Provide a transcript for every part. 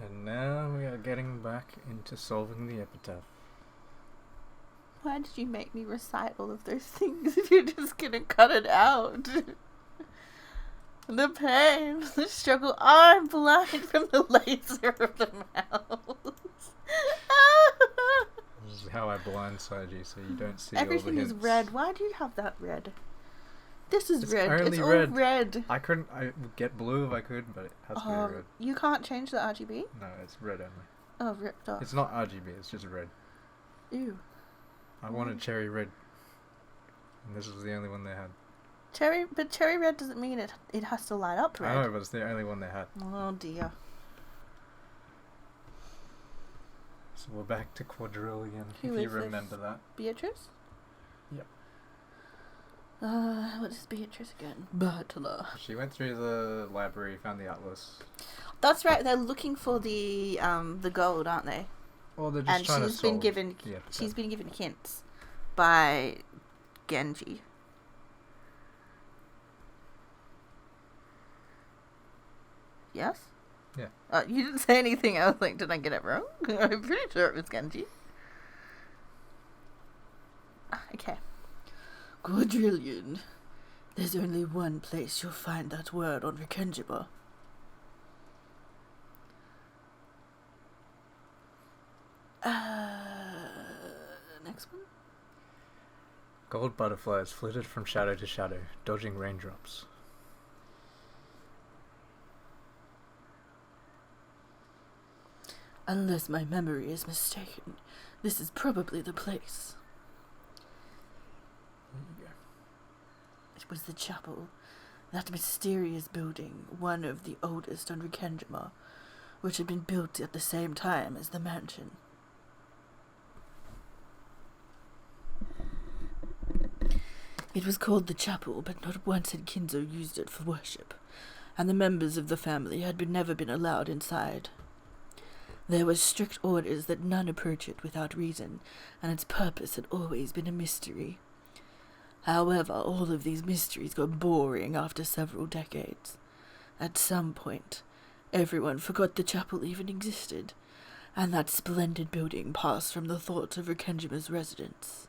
And now we are getting back into solving the epitaph. Why did you make me recite all of those things if you're just gonna cut it out? The pain, the struggle. I'm blind from the laser of the mouse. This is how I blindside you so you don't see Everything all the is hints. red. Why do you have that red? This is It's red. only It's all red. red. I would get blue if I could, but it has to be red. You can't change the RGB? No, it's red only. Oh, ripped off. It's not RGB, it's just red. Ew. I wanted cherry red. And this was the only one they had. But cherry red doesn't mean it has to light up red. I know, but it's the only one they had. Oh dear. So we're back to quadrillion, Who if you is remember this? that. Beatrice? Yep. What is Beatrice again? Butler. She went through the library, found the atlas. That's right. They're looking for the gold, aren't they? Well, they're just trying to solve the epitaph. She's been given hints by Genji. Yes? Yeah. You didn't say anything. I was like, did I get it wrong? I'm pretty sure it was Genji. Okay. Quadrillion. There's only one place you'll find that word on Rikenjiba. Next one. Gold butterflies flitted from shadow to shadow, dodging raindrops. Unless my memory is mistaken, this is probably the place. There you go. It was the chapel, that mysterious building, one of the oldest on Rikenjima, which had been built at the same time as the mansion. It was called the chapel, but not once had Kinzo used it for worship, and the members of the family had never been allowed inside. There were strict orders that none approach it without reason, and its purpose had always been a mystery. However, all of these mysteries got boring after several decades. At some point, everyone forgot the chapel even existed, and that splendid building passed from the thoughts of Rikenjima's residents.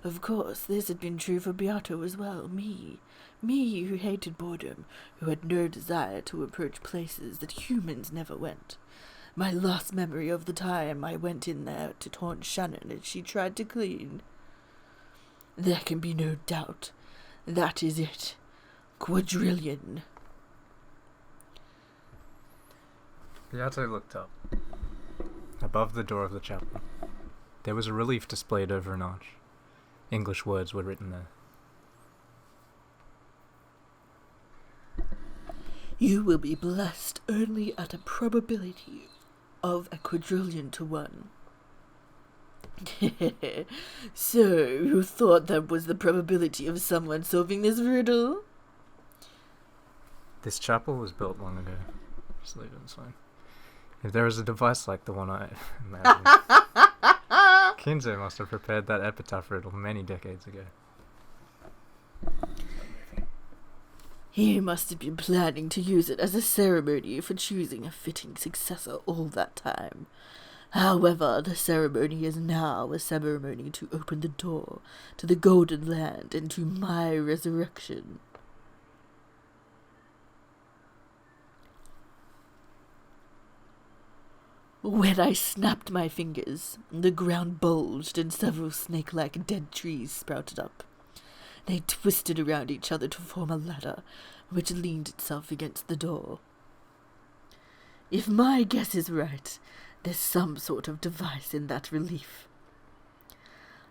Of course, this had been true for Beato as well, me who hated boredom, who had no desire to approach places that humans never went. My last memory of the time I went in there to taunt Shannon as she tried to clean. There can be no doubt. That is it. Quadrillion. Beato looked up. Above the door of the chapel, there was a relief displayed over an arch. English words were written there. You will be blessed only at a probability of a quadrillion to 1. So, you thought that was the probability of someone solving this riddle? This chapel was built long ago. Just leave it, it's fine. If there was a device like the one I imagined, Kinzo must have prepared that epitaph riddle many decades ago. He must have been planning to use it as a ceremony for choosing a fitting successor all that time. However, the ceremony is now a ceremony to open the door to the Golden Land and to my resurrection. When I snapped my fingers, the ground bulged and several snake-like dead trees sprouted up. They twisted around each other to form a ladder, which leaned itself against the door. If my guess is right, there's some sort of device in that relief.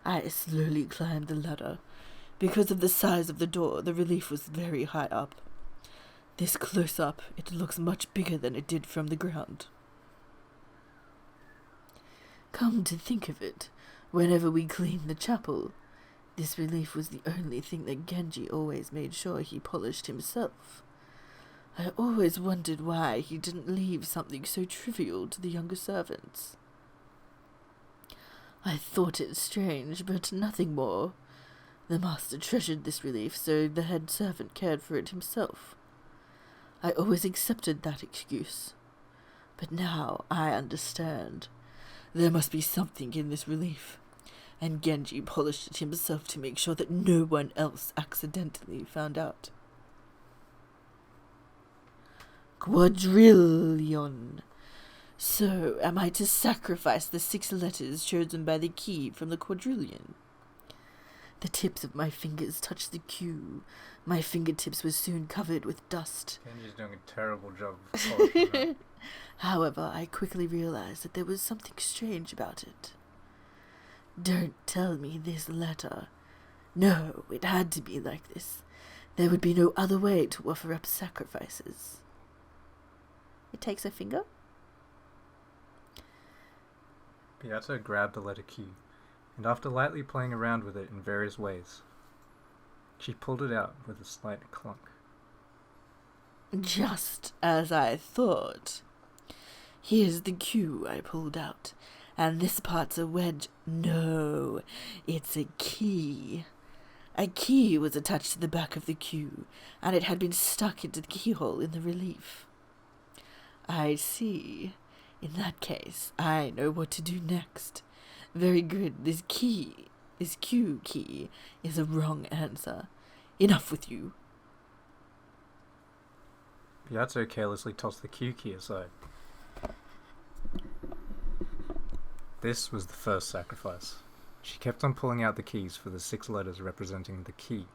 I slowly climbed the ladder. Because of the size of the door, the relief was very high up. This close up, it looks much bigger than it did from the ground. Come to think of it, whenever we cleaned the chapel, this relief was the only thing that Genji always made sure he polished himself. I always wondered why he didn't leave something so trivial to the younger servants. I thought it strange, but nothing more. The master treasured this relief, so the head servant cared for it himself. I always accepted that excuse. But now I understand. There must be something in this relief. And Genji polished it himself to make sure that no one else accidentally found out. Quadrillion. So, am I to sacrifice the 6 letters chosen by the key from the quadrillion? The tips of my fingers touched the Q. My fingertips were soon covered with dust. Genji's doing a terrible job of polishing that. However, I quickly realized that there was something strange about it. Don't tell me this letter. No, it had to be like this. There would be no other way to offer up sacrifices. It takes a finger? Piazza grabbed the letter Q, and after lightly playing around with it in various ways, she pulled it out with a slight clunk. Just as I thought. Here's the Q I pulled out, and this part's a wedge. No, it's a key. A key was attached to the back of the Q, and it had been stuck into the keyhole in the relief. I see. In that case, I know what to do next. Very good. This Q key, is a wrong answer. Enough with you. Piazza carelessly tossed the Q key aside. This was the first sacrifice. She kept on pulling out the keys for the 6 letters representing the key.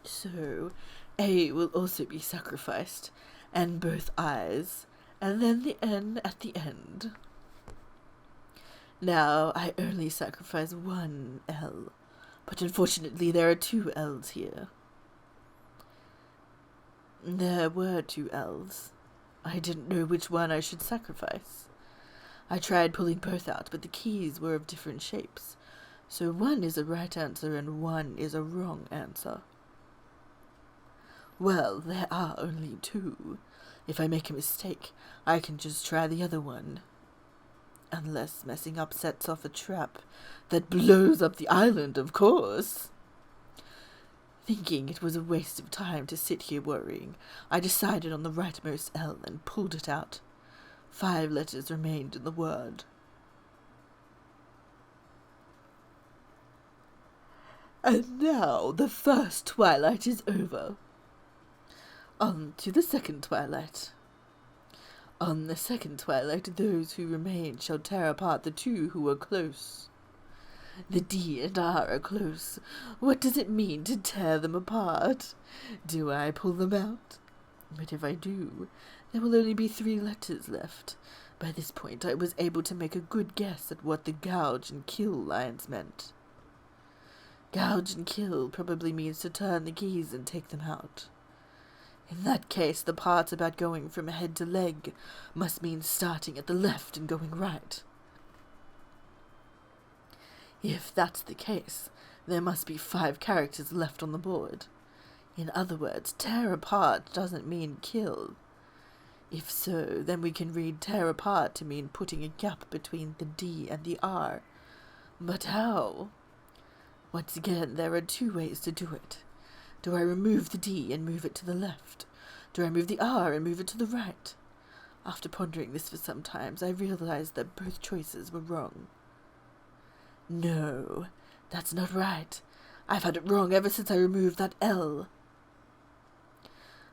So, A will also be sacrificed, and both I's, and then the N at the end. Now, I only sacrifice 1 L, but unfortunately there are 2 L's here. There were 2 L's. I didn't know which one I should sacrifice. I tried pulling both out, but the keys were of different shapes, so 1 is a right answer and 1 is a wrong answer. Well, there are only 2. If I make a mistake, I can just try the other one. Unless messing up sets off a trap that blows up the island, of course. Thinking it was a waste of time to sit here worrying, I decided on the rightmost L and pulled it out. 5 letters remained in the word. And now the first twilight is over. On to the second twilight. On the second twilight, those who remain shall tear apart the 2 who are close. The D and R are close. What does it mean to tear them apart? Do I pull them out? But if I do, there will only be 3 letters left. By this point, I was able to make a good guess at what the gouge and kill lines meant. Gouge and kill probably means to turn the keys and take them out. In that case, the part about going from head to leg must mean starting at the left and going right. If that's the case, there must be 5 characters left on the board. In other words, tear apart doesn't mean kill. If so, then we can read tear apart to mean putting a gap between the D and the R. But how? Once again, there are 2 ways to do it. Do I remove the D and move it to the left? Do I move the R and move it to the right? After pondering this for some time, I realized that both choices were wrong. No, that's not right. I've had it wrong ever since I removed that L.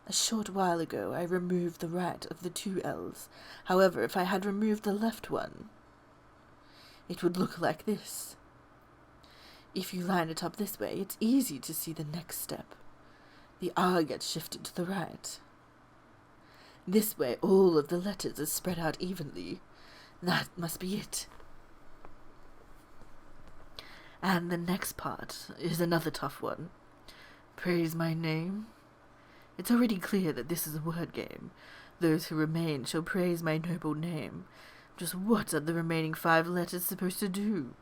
A short while ago, I removed the right of the 2 L's. However, if I had removed the left one, it would look like this. If you line it up this way, it's easy to see the next step. The R gets shifted to the right. This way, all of the letters are spread out evenly. That must be it. And the next part is another tough one. Praise my name. It's already clear that this is a word game. Those who remain shall praise my noble name. Just what are the remaining 5 letters supposed to do?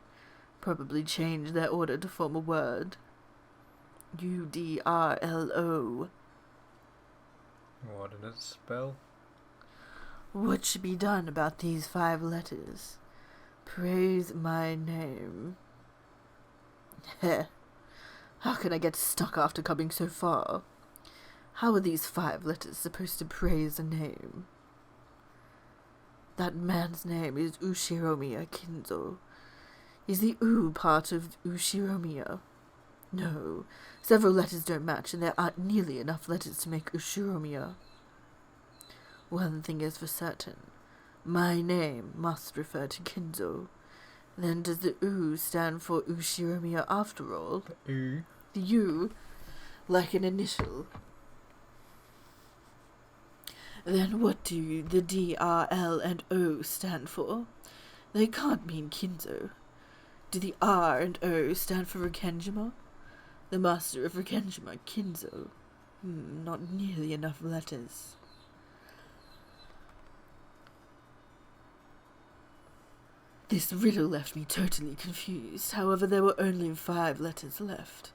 Probably change their order to form a word. UDRLO. What did it spell? What should be done about these 5 letters? Praise my name. Heh. How can I get stuck after coming so far? How are these 5 letters supposed to praise a name? That man's name is Ushiromiya Kinzo. Is the U part of Ushiromiya? No, several letters don't match, and there aren't nearly enough letters to make Ushiromiya. One thing is for certain. My name must refer to Kinzo. Then does the U stand for Ushiromiya after all? U. The U, like an initial. Then what do the D, R, L, and O stand for? They can't mean Kinzo. Do the R and O stand for Rikenjima? The master of Rikenjima, Kinzo. Not nearly enough letters. This riddle left me totally confused. However, there were only 5 letters left.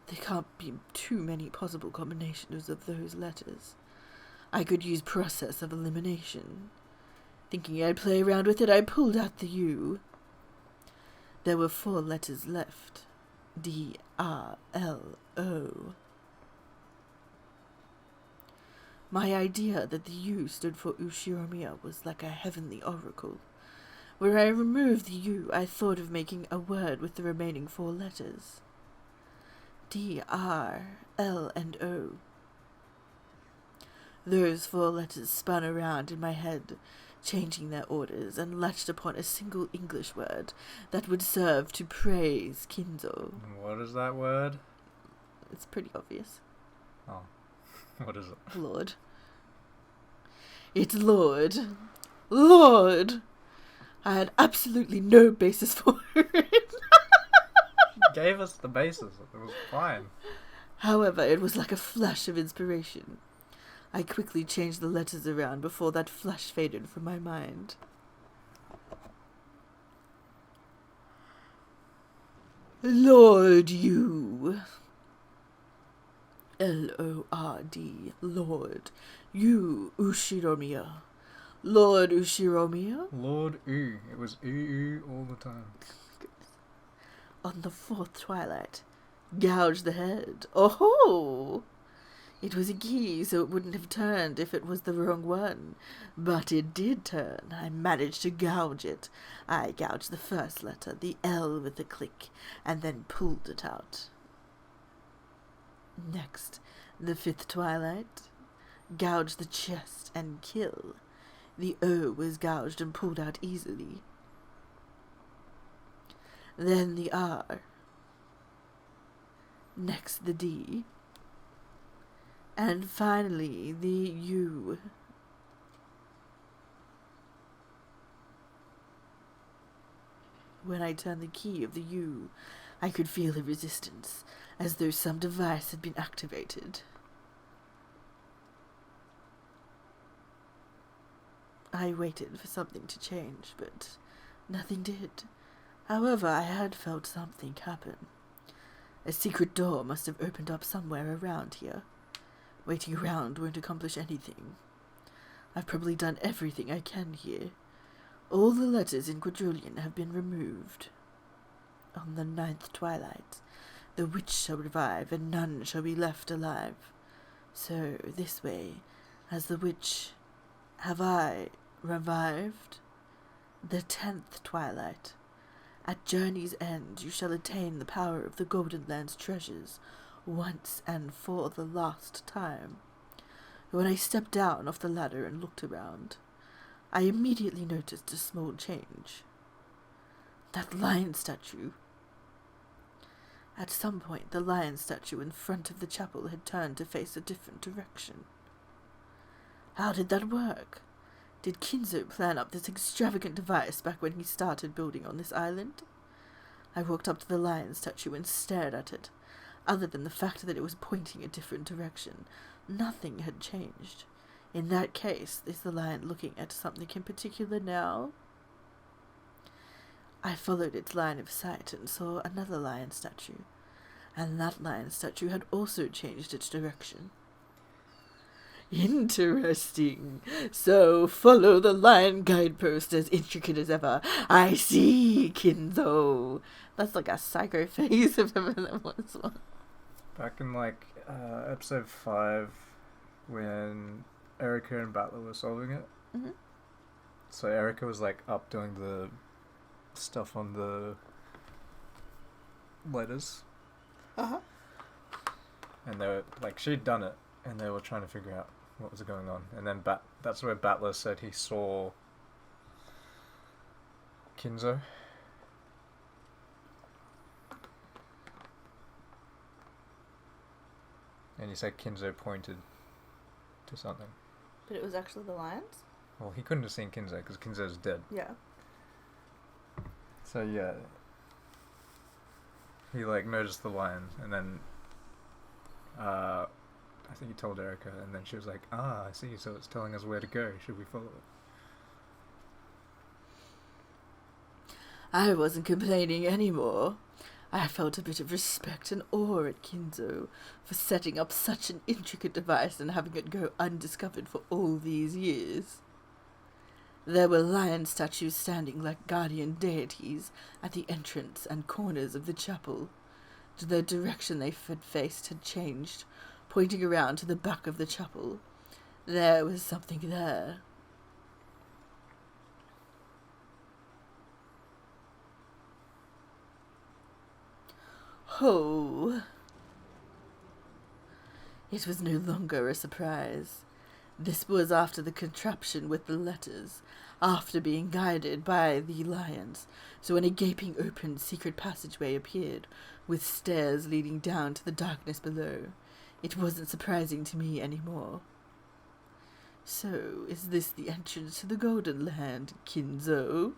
There can't be too many possible combinations of those letters. I could use process of elimination. Thinking I'd play around with it, I pulled out the U. There were 4 letters left. D, R, L, O. My idea that the U stood for Ushiromiya was like a heavenly oracle. Where I removed the U, I thought of making a word with the remaining 4 letters. D, R, L, and O. Those 4 letters spun around in my head, changing their orders, and latched upon a single English word that would serve to praise Kinzo. What is that word? It's pretty obvious. Oh. What is it? Lord. It's Lord. Lord! I had absolutely no basis for it. Gave us the basis. It was fine. However, it was like a flash of inspiration. I quickly changed the letters around before that flash faded from my mind. Lord, you. L-O-R-D, Lord. You, Ushiromiya. Lord Ushiromiya? Lord U. It was U all the time. On the 4th twilight. Gouge the head. Oh-ho! It was a key, so it wouldn't have turned if it was the wrong one. But it did turn. I managed to gouge it. I gouged the first letter, the L, with a click, and then pulled it out. Next, the 5th twilight. Gouge the chest and kill. The O was gouged and pulled out easily. Then the R. Next the D. And finally the U. When I turned the key of the U, I could feel a resistance, as though some device had been activated. I waited for something to change, but nothing did. However, I had felt something happen. A secret door must have opened up somewhere around here. Waiting around won't accomplish anything. I've probably done everything I can here. All the letters in quadrillion have been removed. On the 9th twilight, the witch shall revive, and none shall be left alive. So, this way, as the witch, have I revived? The 10th twilight. At journey's end you shall attain the power of the Golden Land's treasures, once and for the last time. When I stepped down off the ladder and looked around, I immediately noticed a small change. That lion statue. At some point, the lion statue in front of the chapel had turned to face a different direction. How did that work? Did Kinzo plan up this extravagant device back when he started building on this island? I walked up to the lion statue and stared at it. Other than the fact that it was pointing a different direction, nothing had changed. In that case, is the lion looking at something in particular now? I followed its line of sight and saw another lion statue, and that lion statue had also changed its direction. Interesting. So follow the lion guidepost as intricate as ever. I see, Kinzo. That's like a psycho face if ever there was one. Back in like episode 5 when Erica and Battler were solving it. Mm-hmm. So Erica was like up doing the stuff on the letters. Uh-huh. And they were like, she'd done it, and they were trying to figure out what was going on. And then that's where Battler said he saw Kinzo. And he said Kinzo pointed to something. But it was actually the lions? Well, he couldn't have seen Kinzo because Kinzo's dead. Yeah. So yeah, he like noticed the lion, and then I think he told Erica, and then she was like, "Ah, I see. So it's telling us where to go. Should we follow it?" I wasn't complaining anymore. I felt a bit of respect and awe at Kinzo for setting up such an intricate device and having it go undiscovered for all these years. There were lion statues standing like guardian deities at the entrance and corners of the chapel. The direction they faced had changed, pointing around to the back of the chapel. There was something there. Oh. It was no longer a surprise. This was after the contraption with the letters, after being guided by the lions. So when a gaping open secret passageway appeared, with stairs leading down to the darkness below, it wasn't surprising to me anymore. So, is this the entrance to the Golden Land, Kinzo?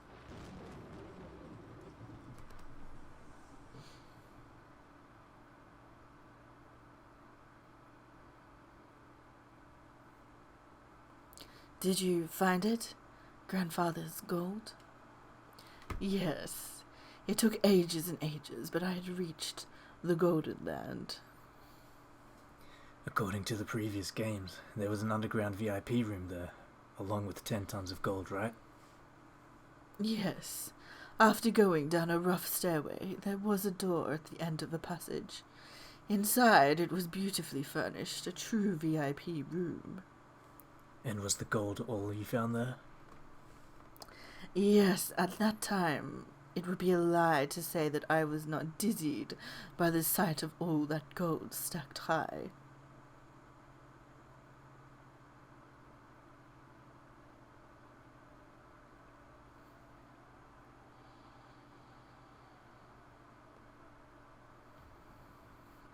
Did you find it? Grandfather's gold? Yes. It took ages and ages, but I had reached the Golden Land. According to the previous games, there was an underground VIP room there, along with 10 tons of gold, right? Yes. After going down a rough stairway, there was a door at the end of the passage. Inside, it was beautifully furnished, a true VIP room. And was the gold all you found there? Yes, at that time, it would be a lie to say that I was not dizzied by the sight of all that gold stacked high.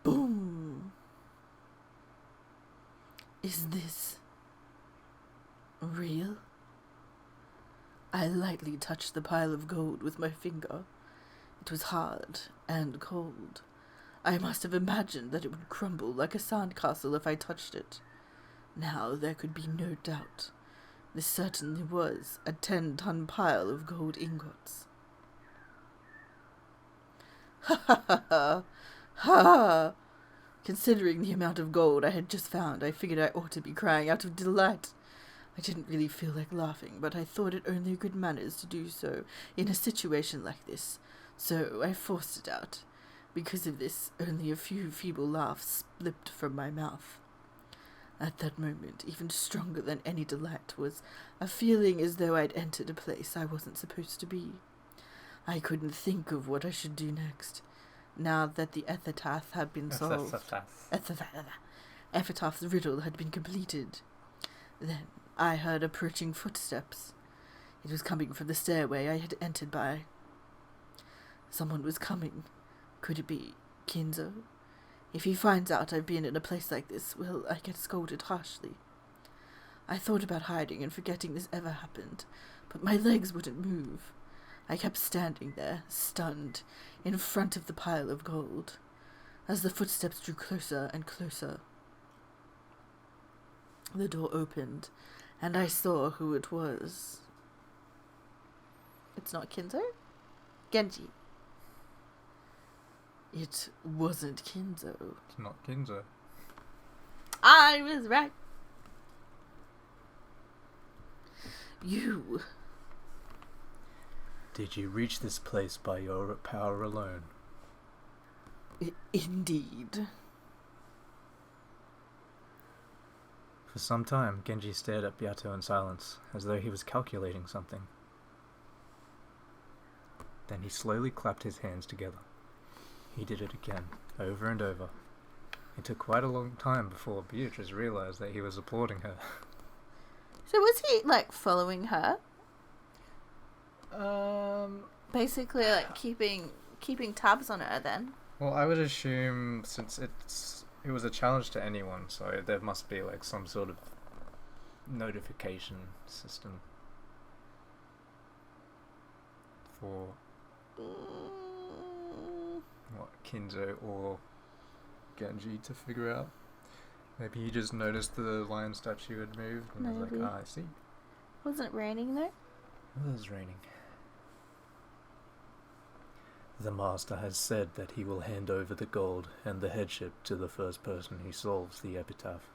Boom! Is this real? I lightly touched the pile of gold with my finger. It was hard and cold. I must have imagined that it would crumble like a sandcastle if I touched it. Now there could be no doubt. This certainly was a 10-ton pile of gold ingots. Ha ha ha ha! Ha! Considering the amount of gold I had just found, I figured I ought to be crying out of delight. I didn't really feel like laughing, but I thought it only good manners to do so in a situation like this, so I forced it out. Because of this, only a few feeble laughs slipped from my mouth. At that moment, even stronger than any delight, was a feeling as though I'd entered a place I wasn't supposed to be. I couldn't think of what I should do next, now that the epitaph had been solved. Epitaph's riddle had been completed. Then I heard approaching footsteps. It was coming from the stairway I had entered by. Someone was coming. Could it be Kinzo? If he finds out I've been in a place like this, will I get scolded harshly? I thought about hiding and forgetting this ever happened, but my legs wouldn't move. I kept standing there, stunned, in front of the pile of gold. As the footsteps drew closer and closer, the door opened, and I saw who it was. It's not Kinzo? Genji. It wasn't Kinzo. It's not Kinzo. I was right. You. Did you reach this place by your power alone? Indeed. For some time, Genji stared at Byato in silence, as though he was calculating something. Then he slowly clapped his hands together. He did it again, over and over. It took quite a long time before Beatrice realized that he was applauding her. So was he, like, following her? Basically, like, keeping tabs on her, then? Well, I would assume, since it was a challenge to anyone, so there must be, like, some sort of notification system for Kinzo or Genji to figure out. Maybe he just noticed the lion statue had moved and was like, I see. Wasn't it raining though? It was raining. The master has said that he will hand over the gold and the headship to the first person who solves the epitaph.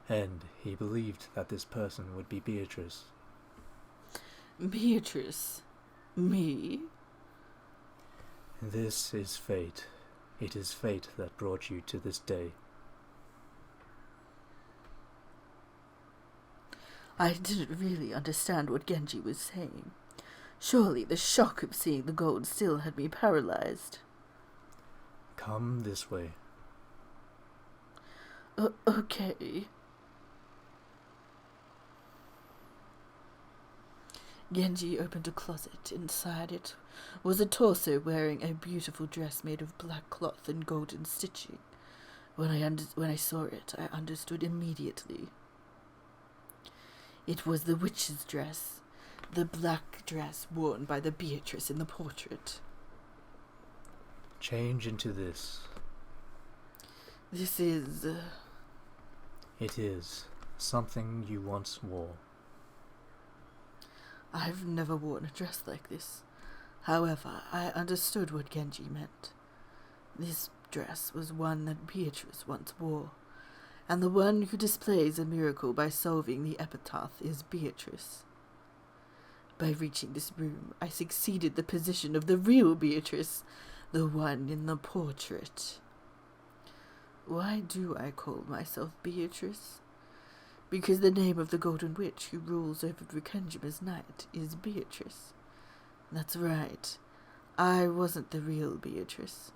And he believed that this person would be Beatrice. Beatrice? Me? This is fate. It is fate that brought you to this day. I didn't really understand what Genji was saying. Surely the shock of seeing the gold still had me paralyzed. Come this way. Okay. Genji opened a closet. Inside it was a torso wearing a beautiful dress made of black cloth and golden stitching. When I saw it, I understood immediately. It was the witch's dress, the black dress worn by the Beatrice in the portrait. Change into this. This is... It is something you once wore. I've never worn a dress like this. However, I understood what Genji meant. This dress was one that Beatrice once wore, and the one who displays a miracle by solving the epitaph is Beatrice. By reaching this room, I succeeded the position of the real Beatrice, the one in the portrait. Why do I call myself Beatrice? Because the name of the Golden Witch who rules over Rekenjima's night is Beatrice. That's right. I wasn't the real Beatrice.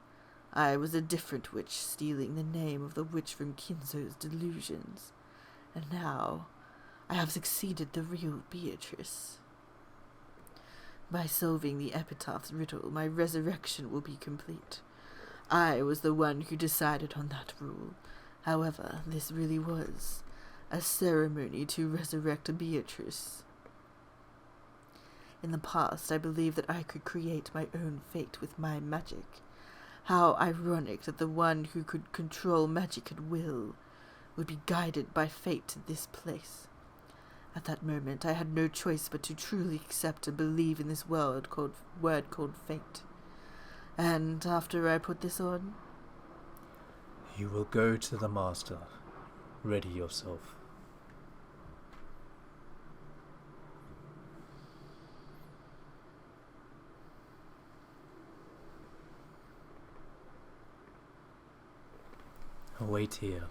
I was a different witch stealing the name of the witch from Kinzo's delusions. And now, I have succeeded the real Beatrice. By solving the epitaph's riddle, my resurrection will be complete. I was the one who decided on that rule. However, this really was a ceremony to resurrect Beatrice. In the past, I believed that I could create my own fate with my magic. How ironic that the one who could control magic at will would be guided by fate to this place. At that moment, I had no choice but to truly accept and believe in this word called fate. And after I put this on... You will go to the master. Ready yourself. Wait here.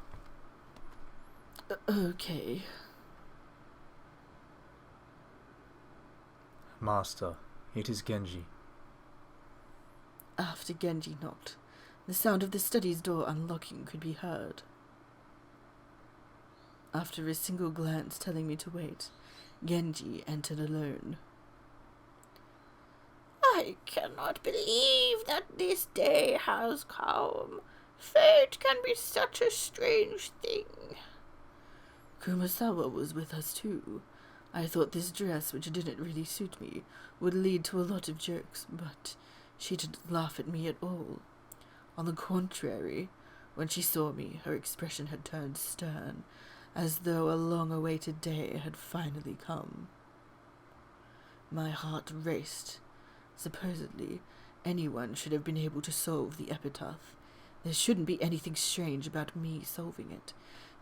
Okay. Master, it is Genji. After Genji knocked, the sound of the study's door unlocking could be heard. After a single glance telling me to wait, Genji entered alone. I cannot believe that this day has come. Fate can be such a strange thing. Kumasawa was with us too. I thought this dress, which didn't really suit me, would lead to a lot of jokes, but she didn't laugh at me at all. On the contrary, when she saw me, her expression had turned stern, as though a long-awaited day had finally come. My heart raced. Supposedly, anyone should have been able to solve the epitaph. There shouldn't be anything strange about me solving it.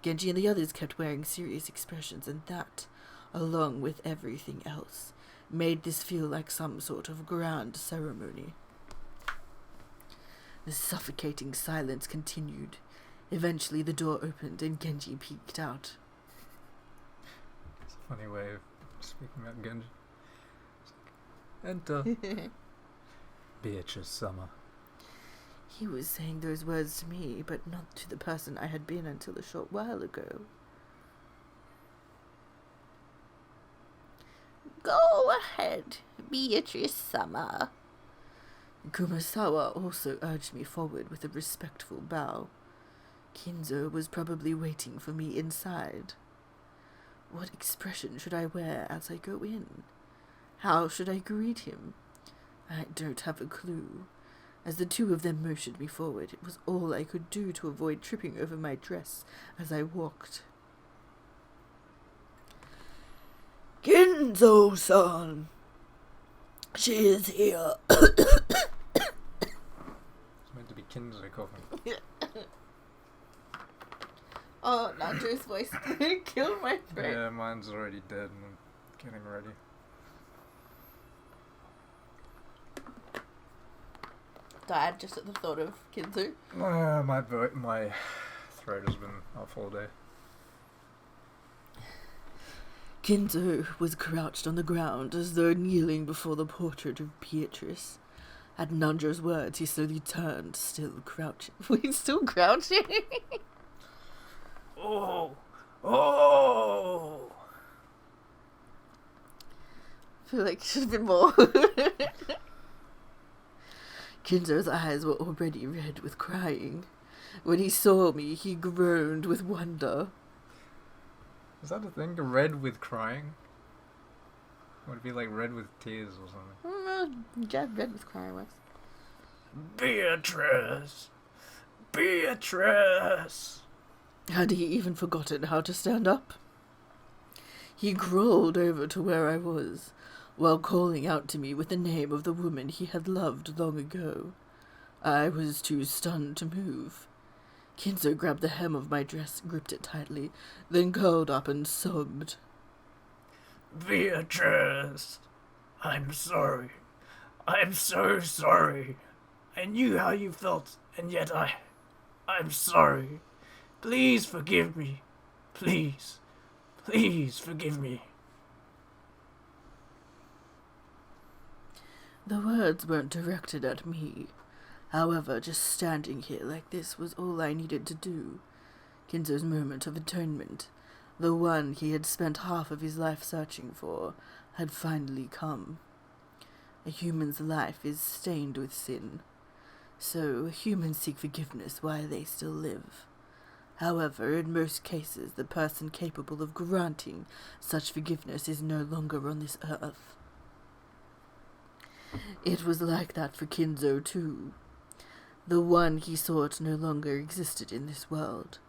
Genji and the others kept wearing serious expressions, and that, along with everything else, made this feel like some sort of grand ceremony. The suffocating silence continued. Eventually the door opened and Genji peeked out. Funny way of speaking about Genji. Enter Beatrice Summer. He was saying those words to me, but not to the person I had been until a short while ago. Go ahead, Beatrice Summer. Kumasawa also urged me forward with a respectful bow. Kinzo was probably waiting for me inside. What expression should I wear as I go in? How should I greet him? I don't have a clue. As the two of them motioned me forward, it was all I could do to avoid tripping over my dress as I walked. Kinzo-san! She is here. It's meant to be Kinzo coughing. Oh, Nanjo's voice killed my throat. Yeah, mine's already dead and I'm getting ready. Died just at the thought of Kinzo. My throat has been off all day. Kinzo was crouched on the ground as though kneeling before the portrait of Beatrice. At Nanjo's words, he slowly turned, still crouching. He's still crouching? Oh! I feel like it should have been more. Kinzo's eyes were already red with crying. When he saw me, he groaned with wonder. Is that a thing? Red with crying? Would it be like red with tears or something? Yeah, red with crying works. Beatrice! Beatrice! Had he even forgotten how to stand up? He crawled over to where I was, while calling out to me with the name of the woman he had loved long ago. I was too stunned to move. Kinzo grabbed the hem of my dress, gripped it tightly, then curled up and sobbed. Beatrice! I'm sorry. I'm so sorry. I knew how you felt, and yet I'm sorry. Please forgive me. Please. Please forgive me. The words weren't directed at me. However, just standing here like this was all I needed to do. Kinzo's moment of atonement, the one he had spent half of his life searching for, had finally come. A human's life is stained with sin, so humans seek forgiveness while they still live. However, in most cases, the person capable of granting such forgiveness is no longer on this earth. It was like that for Kinzo, too. The one he sought no longer existed in this world.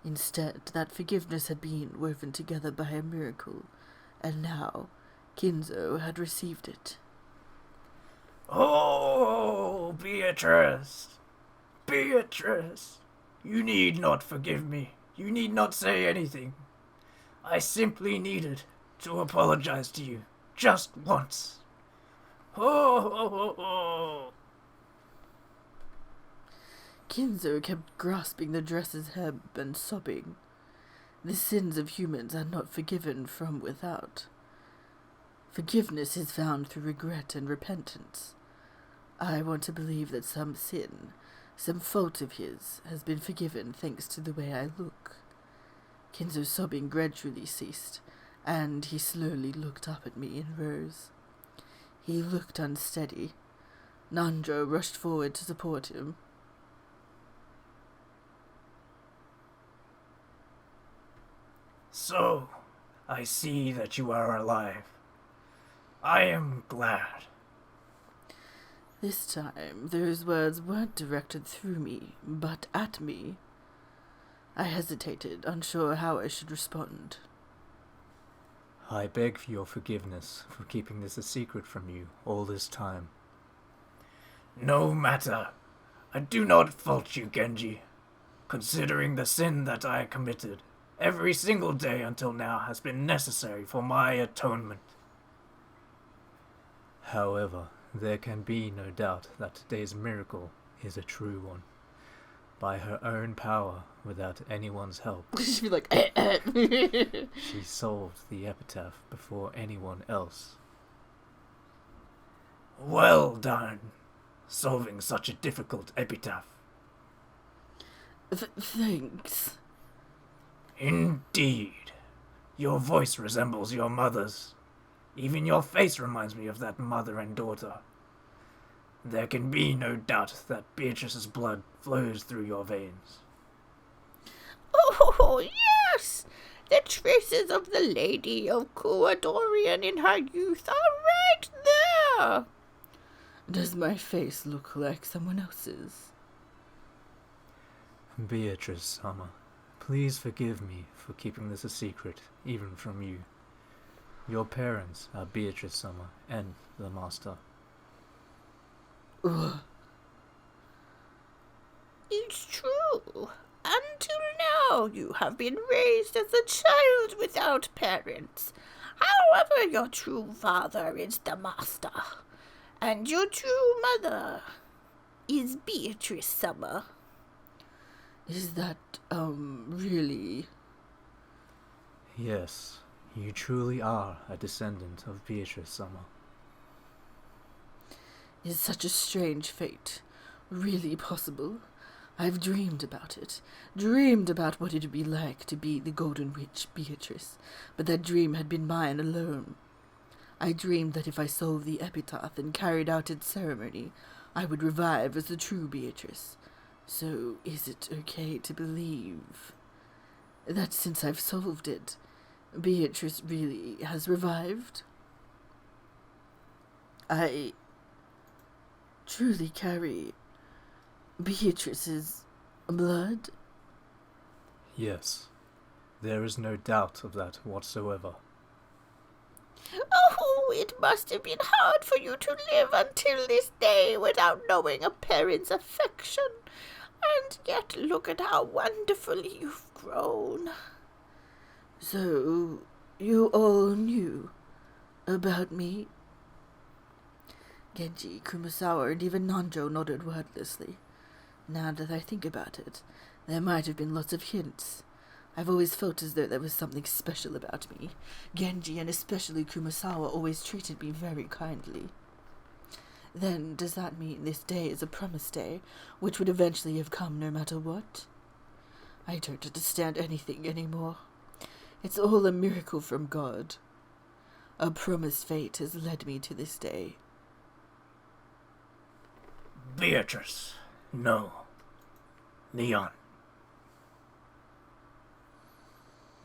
Instead, that forgiveness had been woven together by a miracle, and now Kinzo had received it. Oh, Beatrice! Beatrice! You need not forgive me. You need not say anything. I simply needed to apologize to you. Just once. Oh. Kinzo kept grasping the dress's hem and sobbing. The sins of humans are not forgiven from without. Forgiveness is found through regret and repentance. I want to believe that some sin, some fault of his, has been forgiven thanks to the way I look. Kinzo's sobbing gradually ceased, and he slowly looked up at me and rose. He looked unsteady. Nanjo rushed forward to support him. So, I see that you are alive. I am glad. This time, those words weren't directed through me, but at me. I hesitated, unsure how I should respond. I beg for your forgiveness for keeping this a secret from you all this time. No matter. I do not fault you, Genji. Considering the sin that I committed, every single day until now has been necessary for my atonement. However, there can be no doubt that today's miracle is a true one. by her own power, without anyone's help. She'd be like, She solved the epitaph before anyone else. Well done, solving such a difficult epitaph. Thanks. Indeed. Your voice resembles your mother's. Even your face reminds me of that mother and daughter. There can be no doubt that Beatrice's blood flows through your veins. Oh, yes! The traces of the Lady of Kuadorian in her youth are right there! Does my face look like someone else's? Beatrice Summer, please forgive me for keeping this a secret, even from you. Your parents are Beatrice Summer and the Master. Ugh. It's true. Until now, you have been raised as a child without parents. However, your true father is the Master, and your true mother is Beatrice Summer. Is that, really? Yes, you truly are a descendant of Beatrice Summer. Is such a strange fate really possible? I've dreamed about it, dreamed about what it would be like to be the Golden Witch Beatrice, but that dream had been mine alone. I dreamed that if I solved the epitaph and carried out its ceremony, I would revive as the true Beatrice. So is it okay to believe that since I've solved it, Beatrice really has revived? I truly carry Beatrice's blood? Yes, there is no doubt of that whatsoever. Oh, it must have been hard for you to live until this day without knowing a parent's affection. And yet look at how wonderfully you've grown. So, you all knew about me? Genji, Kumasawa, and even Nanjo nodded wordlessly. Now that I think about it, there might have been lots of hints. I've always felt as though there was something special about me. Genji, and especially Kumasawa, always treated me very kindly. Then, does that mean this day is a promised day, which would eventually have come no matter what? I don't understand anything anymore. It's all a miracle from God. A promised fate has led me to this day. Beatrice. No. Leon.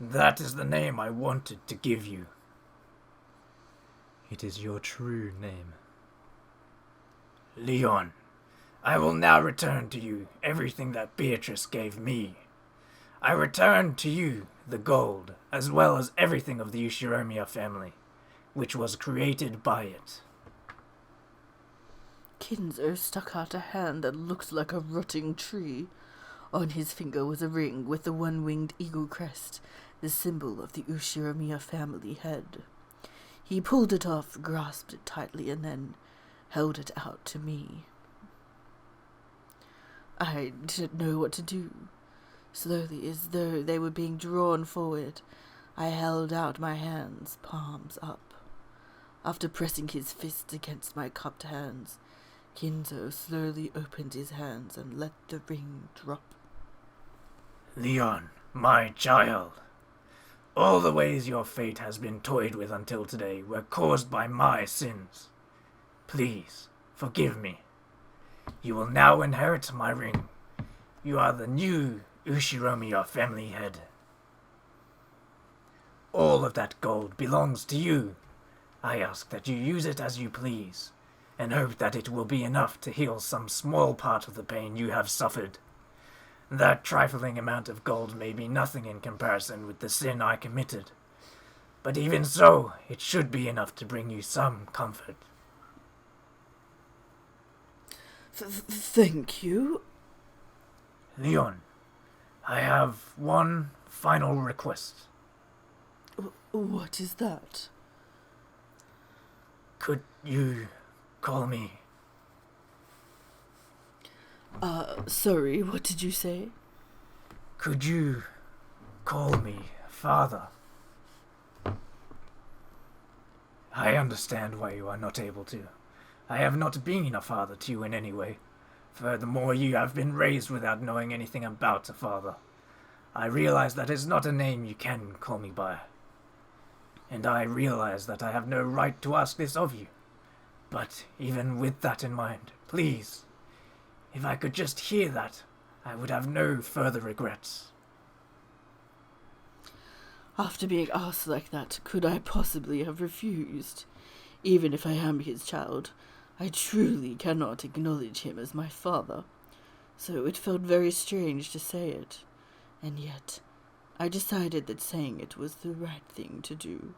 That is the name I wanted to give you. It is your true name. Leon, I will now return to you everything that Beatrice gave me. I return to you the gold, as well as everything of the Ushiromiya family, which was created by it. Kinzo stuck out a hand that looked like a rotting tree. On his finger was a ring with the one-winged eagle crest, the symbol of the Ushiromiya family head. He pulled it off, grasped it tightly, and then held it out to me. I didn't know what to do. Slowly, as though they were being drawn forward, I held out my hands, palms up. After pressing his fist against my cupped hands, Kinzo slowly opened his hands and let the ring drop. Leon, my child, all the ways your fate has been toyed with until today were caused by my sins. Please, forgive me. You will now inherit my ring. You are the new Ushiromiya family head. All of that gold belongs to you. I ask that you use it as you please, and hope that it will be enough to heal some small part of the pain you have suffered. That trifling amount of gold may be nothing in comparison with the sin I committed, but even so, it should be enough to bring you some comfort. Thank you. Leon, I have one final request. What is that? Could you call me Sorry, what did you say? Could you call me father? I understand why you are not able to. I have not been a father to you in any way. Furthermore, you have been raised without knowing anything about a father. I realize that is not a name you can call me by. And I realize that I have no right to ask this of you. But even with that in mind, please, if I could just hear that, I would have no further regrets. After being asked like that, could I possibly have refused? Even if I am his child, I truly cannot acknowledge him as my father. So it felt very strange to say it. And yet, I decided that saying it was the right thing to do.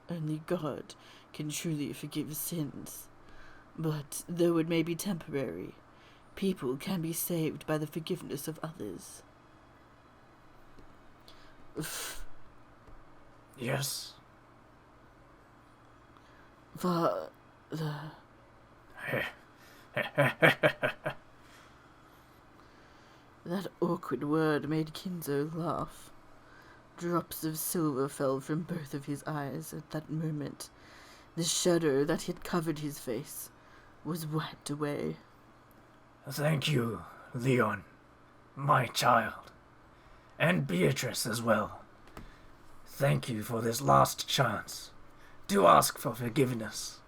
Only God can truly forgive sins. But though it may be temporary, people can be saved by the forgiveness of others. Yes? Father. That awkward word made Kinzo laugh. Drops of silver fell from both of his eyes at that moment. The shadow that had covered his face was wiped away. Thank you, Leon, my child. And Beatrice as well. Thank you for this last chance to ask for forgiveness.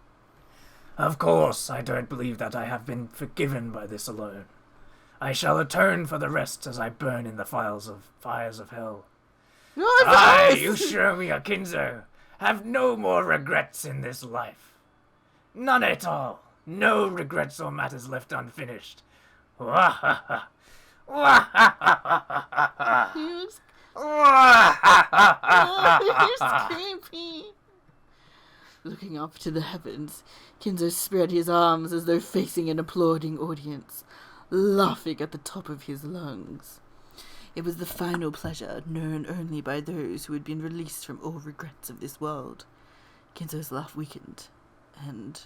Of course, I don't believe that I have been forgiven by this alone. I shall atone for the rest as I burn in the fires of hell. I, Ushiromi Akinzo, have no more regrets in this life. None at all. No regrets or matters left unfinished. Wahaha. Wahaha. He was creepy. Looking up to the heavens, Kinzo spread his arms as though facing an applauding audience, laughing at the top of his lungs. It was the final pleasure known only by those who had been released from all regrets of this world. Kinzo's laugh weakened, and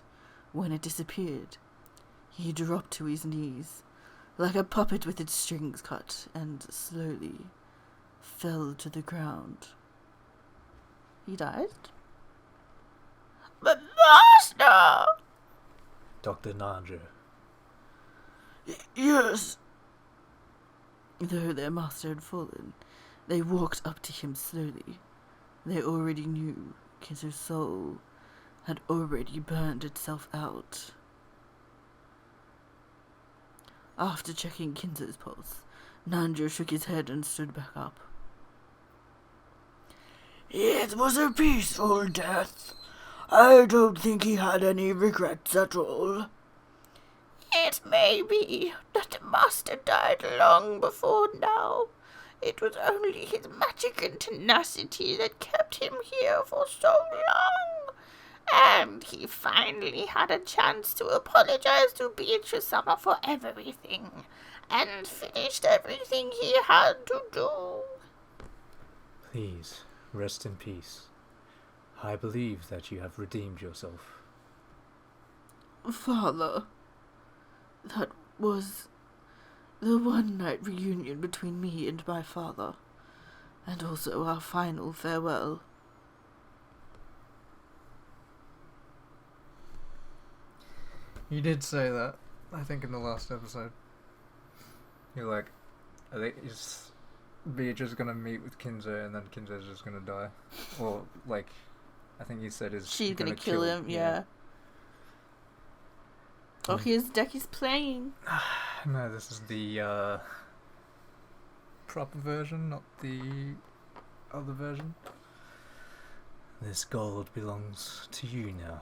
when it disappeared, he dropped to his knees, like a puppet with its strings cut, and slowly fell to the ground. He died? But Master! Dr. Nandra. Yes. Though their master had fallen, they walked up to him slowly. They already knew Kinzo's soul had already burned itself out. After checking Kinzo's pulse, Nandra shook his head and stood back up. It was a peaceful death. I don't think he had any regrets at all. It may be that the master died long before now. It was only his magic and tenacity that kept him here for so long. And he finally had a chance to apologize to Beatrice Summer for everything, and finished everything he had to do. Please, rest in peace. I believe that you have redeemed yourself. Father, that was the one-night reunion between me and my father, and also our final farewell. You did say that, I think, in the last episode. You're like, I think Beatrice gonna meet with Kinzo and then Kinzo's just gonna die. Or, like, I think you said she's gonna kill him, yeah. Oh, his deck is playing. No, this is the proper version, not the other version. This gold belongs to you now.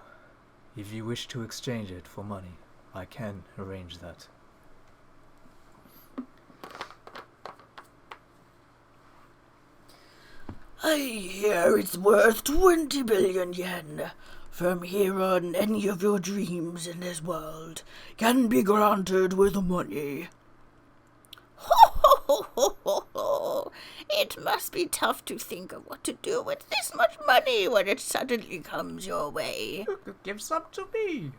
If you wish to exchange it for money, I can arrange that. I hear it's worth 20 billion yen. From here on, any of your dreams in this world can be granted with money. Ho ho ho ho ho ho! It must be tough to think of what to do with this much money when it suddenly comes your way. Give some to me.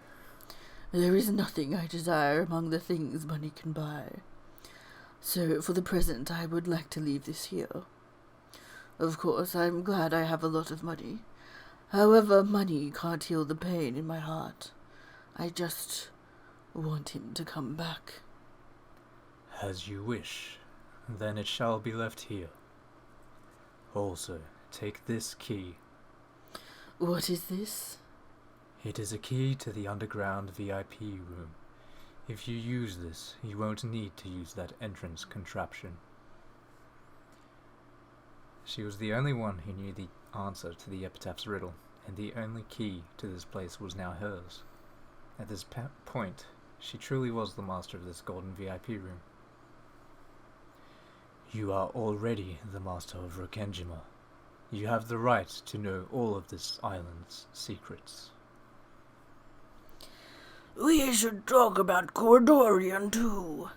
There is nothing I desire among the things money can buy. So, for the present, I would like to leave this here. Of course, I'm glad I have a lot of money. However, money can't heal the pain in my heart. I just want him to come back. As you wish. Then it shall be left here. Also, take this key. What is this? It is a key to the underground VIP room. If you use this, you won't need to use that entrance contraption. She was the only one who knew the answer to the epitaph's riddle, and the only key to this place was now hers. At this point, she truly was the master of this golden VIP room. You are already the master of Rokenjima. You have the right to know all of this island's secrets. We should talk about Koridorian, too.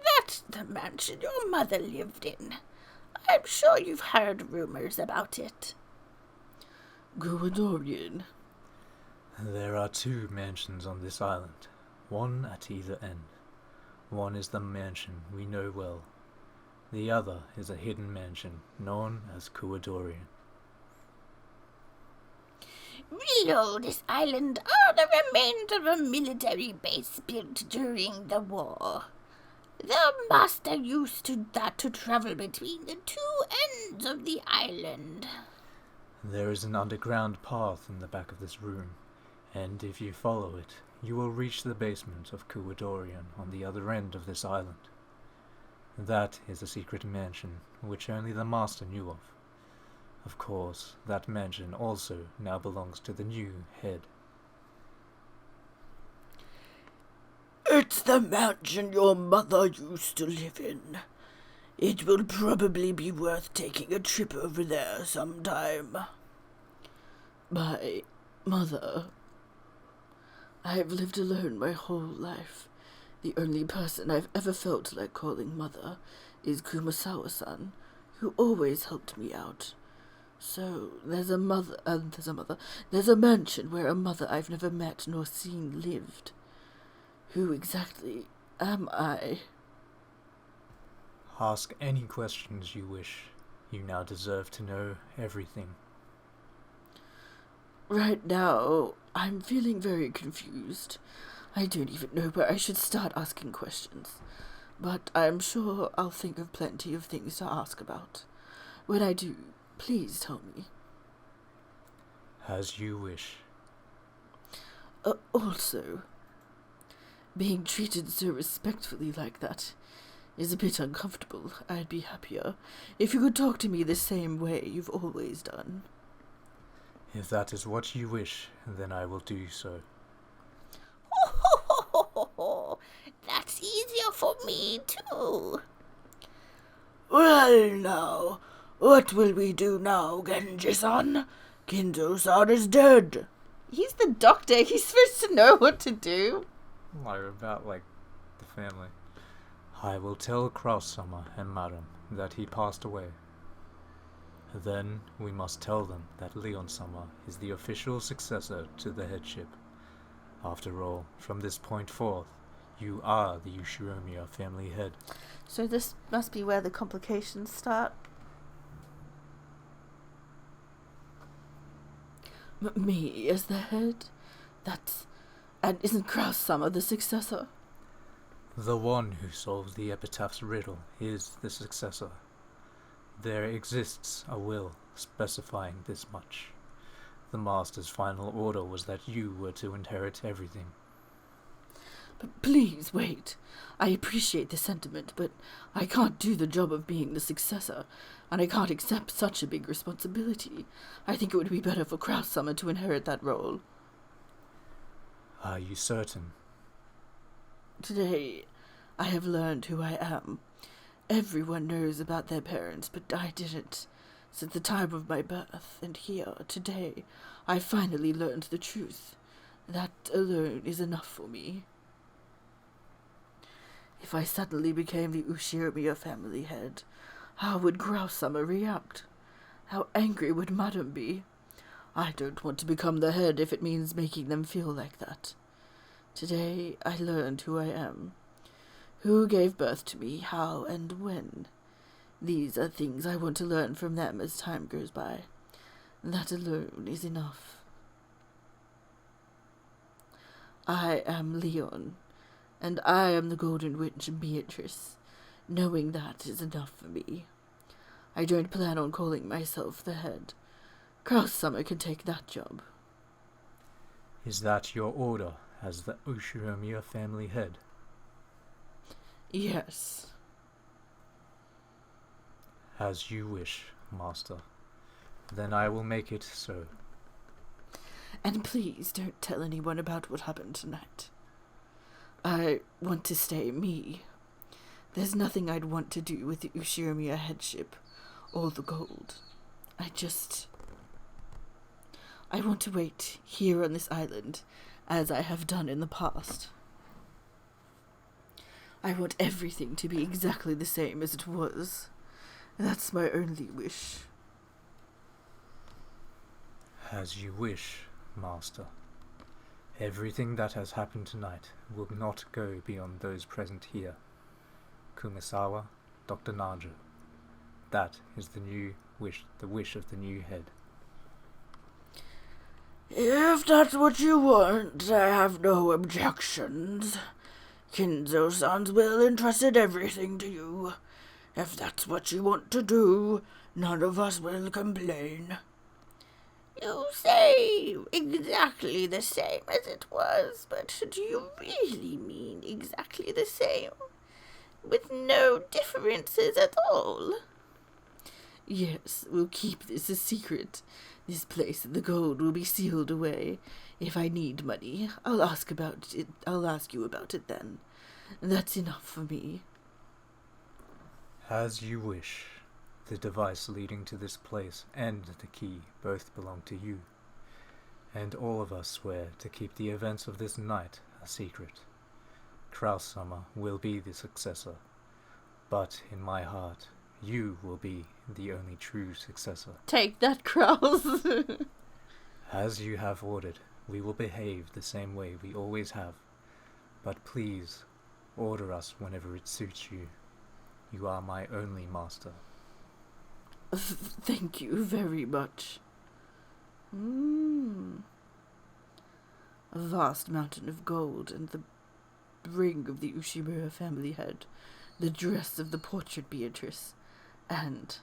That's the mansion your mother lived in. I'm sure you've heard rumors about it. Koridorian? There are 2 mansions on this island, one at either end. One is the mansion we know well. The other is a hidden mansion known as Koridorian. Below this island are the remains of a military base built during the war. The master used to travel between the 2 ends of the island. There is an underground path in the back of this room, and if you follow it, you will reach the basement of Koridorian on the other end of this island. That is a secret mansion which only the master knew of. Of course, that mansion also now belongs to the new head. It's the mansion your mother used to live in. It will probably be worth taking a trip over there sometime. My mother. I've lived alone my whole life. The only person I've ever felt like calling mother is Kumasawa-san, who always helped me out. So, there's a mansion where a mother I've never met nor seen lived. Who exactly am I? Ask any questions you wish. You now deserve to know everything. Right now, I'm feeling very confused. I don't even know where I should start asking questions. But I'm sure I'll think of plenty of things to ask about. When I do, please tell me. As you wish. Also, being treated so respectfully like that is a bit uncomfortable. I'd be happier if you could talk to me the same way you've always done. If that is what you wish, then I will do so. That's easier for me, too. Well, now, what will we do now, Genji-san? Kinzo-san is dead. He's the doctor. He's supposed to know what to do. About, the family. I will tell Kraus-sama and Madam that he passed away. Then we must tell them that Leon-sama is the official successor to the headship. After all, from this point forth, you are the Ushiromiya family head. So this must be where the complications start. Me as the head? And isn't Kraus-sama the successor? The one who solves the epitaph's riddle is the successor. There exists a will specifying this much. The master's final order was that you were to inherit everything. But please, wait. I appreciate the sentiment, but I can't do the job of being the successor, and I can't accept such a big responsibility. I think it would be better for Kraus-sama to inherit that role. Are you certain? Today, I have learned who I am. Everyone knows about their parents, but I didn't. Since the time of my birth, and here, today, I finally learned the truth. That alone is enough for me. If I suddenly became the Ushiromiya family head, how would Kraus-sama react? How angry would Madam be? I don't want to become the head if it means making them feel like that. Today I learned who I am, who gave birth to me, how and when. These are things I want to learn from them as time goes by. That alone is enough. I am Leon, and I am the Golden Witch Beatrice. Knowing that is enough for me. I don't plan on calling myself the head. Kraus Summer can take that job. Is that your order as the Ushiromiya family head? Yes. As you wish, Master. Then I will make it so. And please don't tell anyone about what happened tonight. I want to stay me. There's nothing I'd want to do with the Ushiromiya headship or the gold. I want to wait here on this island, as I have done in the past. I want everything to be exactly the same as it was. That's my only wish. As you wish, Master. Everything that has happened tonight will not go beyond those present here. Kumasawa, Dr. Naja. That is the wish of the new head. If that's what you want, I have no objections. Kinzo-san's will entrusted everything to you. If that's what you want to do, none of us will complain. You say exactly the same as it was, but do you really mean exactly the same? With no differences at all? Yes, we'll keep this a secret. This place and the gold will be sealed away. If I need money, I'll ask you about it then. That's enough for me. As you wish. The device leading to this place and the key both belong to you. And all of us swear to keep the events of this night a secret. Kraus Summer will be the successor, but in my heart, you will be the only true successor. Take that, Kraus! As you have ordered, we will behave the same way we always have. But please, order us whenever it suits you. You are my only master. Thank you very much. A vast mountain of gold and the ring of the Ushimura family head, the dress of the portrait Beatrice, and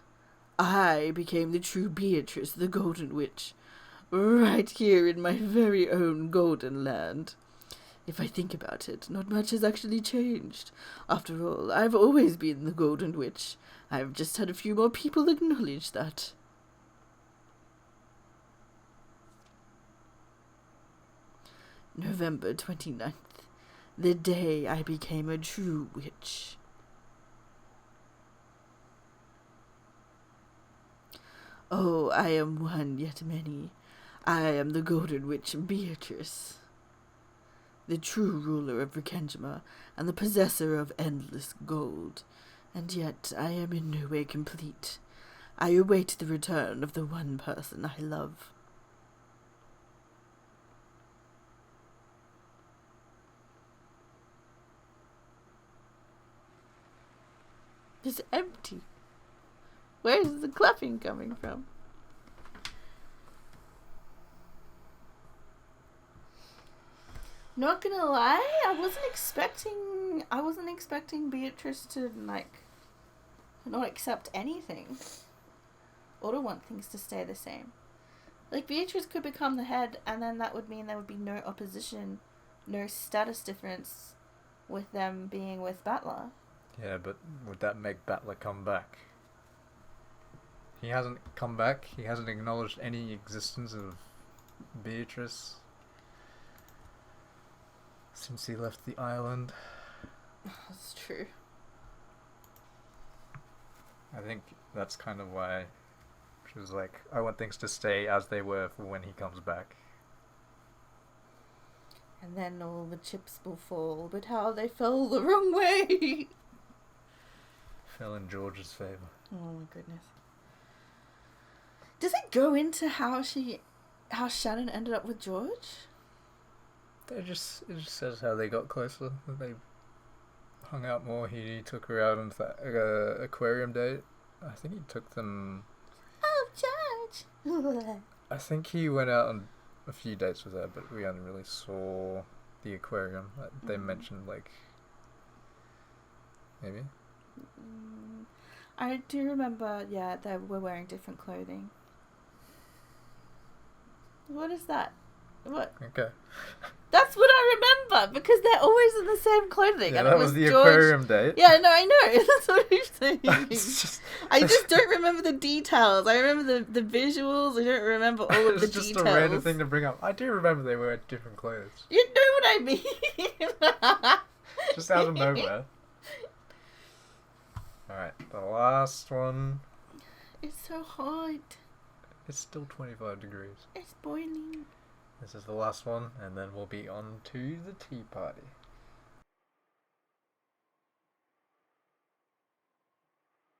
I became the true Beatrice, the Golden Witch, right here in my very own Golden Land. If I think about it, not much has actually changed. After all, I've always been the Golden Witch. I've just had a few more people acknowledge that. November 29th, the day I became a true witch. Oh, I am one yet many. I am the Golden Witch Beatrice, the true ruler of Rikengima and the possessor of endless gold. And yet I am in no way complete. I await the return of the one person I love. It's empty. Where's the clapping coming from? Not gonna lie, I wasn't expecting Beatrice to not accept anything or to want things to stay the same. Like, Beatrice could become the head, and then that would mean there would be no opposition, no status difference with them being with Battler. Yeah, but would that make Battler come back? He hasn't come back. He hasn't acknowledged any existence of Beatrice since he left the island. That's true. I think that's kind of why she was like, I want things to stay as they were for when he comes back. And then all the chips will fall, but how they fell the wrong way. Fell in George's favour. Oh my goodness. Does it go into how Shannon ended up with George? It just says how they got closer. That they hung out more. He took her out on that aquarium date. I think he took them. Oh, George! I think he went out on a few dates with her, but we only really saw the aquarium. They mentioned like maybe. I do remember, yeah, they were wearing different clothing. What is that? What? Okay. That's what I remember, because they're always in the same clothing. Yeah, and that it was the George... aquarium date. Yeah, no, I know. That's what I'm saying. It's just, I just don't remember the details. I remember the visuals. I don't remember all of the it's just details. a random thing to bring up. I do remember they were different clothes. You know what I mean? Just out of nowhere. Alright, the last one. It's so hot. It's still 25 degrees. It's boiling. This is the last one, and then we'll be on to the tea party.